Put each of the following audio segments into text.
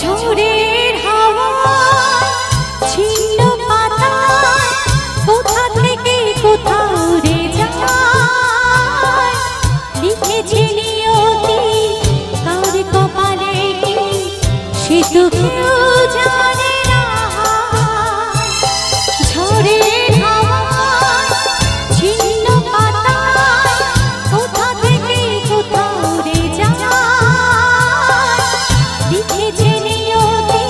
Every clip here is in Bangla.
ঝড়ের হাওয়া ছিন্ন পাতা কোথা থেকে কোথাও উড়ে যায়, লিখেছে নিয়তি কার কপালে কি সে তো কেউ জানে না। ঝড়ের হাওয়া ছিন্ন পাতা কোথা থেকে কোথাও উড়ে যায়, লিখেছে নিয়তি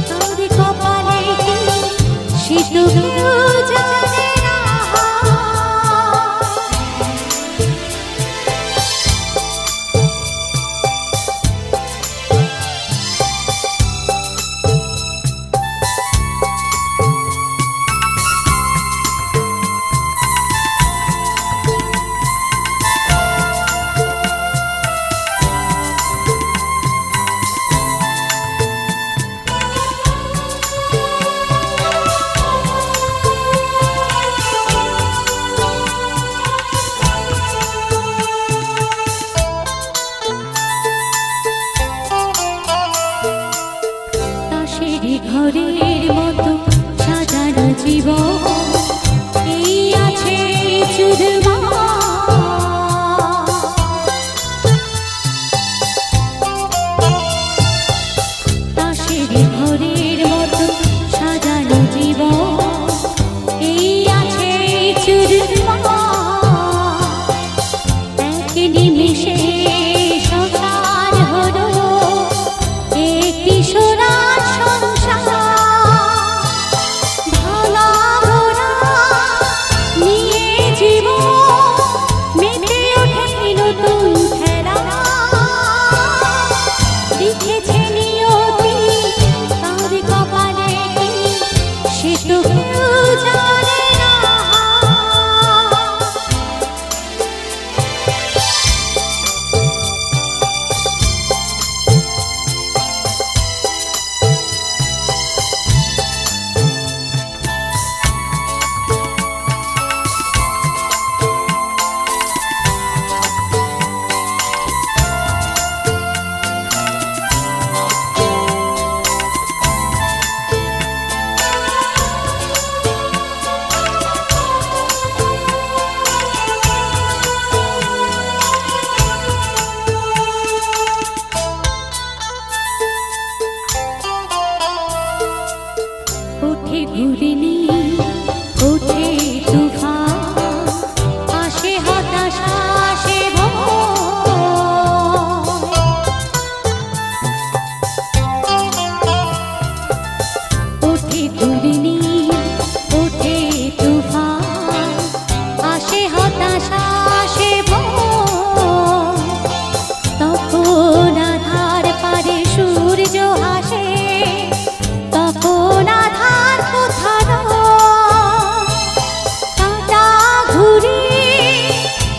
কার কপালে কি সে তো কেউ জানে না। ঘরের মতো সাজানো জীবন এই আছে চুরমা, তাসের ঘরের মতো সাজানো জীবন এই আছে চুরমা। এক নিমিষে সংসার হলো একটি সোনার সংসার, ভালা ঘোড়া নিয়ে জীবন মেতে ওঠে নতুন খেলা, লিখেছে নিয়তি তার কপালে কি সে তো কেউ জানে না। ওঠে ঘূর্ণি ওঠে তুফান আসে হতাশা আসে ওঠে ঘূর্ণি ওঠে তুফান আসে হতাশা আসে তখন আধার পারে সূর্য হাসে, তখন আধার কোথানো কাঁটা ঘুরে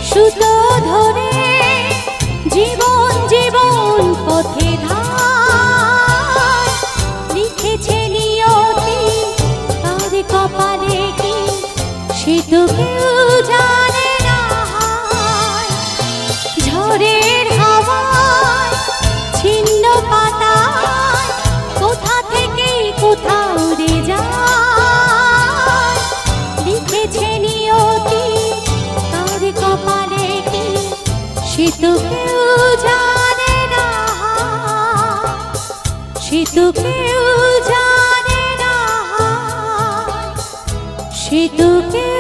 সুতো ধরে জীবন জীবন পথে ধার, লিখেছে নিয়তি তার কপালে কি সে তো কেউ জানে না। ঝড়ের হাওয়ায় ছিন্ন পাতায় কোথা থেকে কোথাও উড়ে যায়, লিখেছে নিয়তি তার কপালে কি সে তো কেউ জানে না, সে তো কেউ জানে না, সে তো কেউ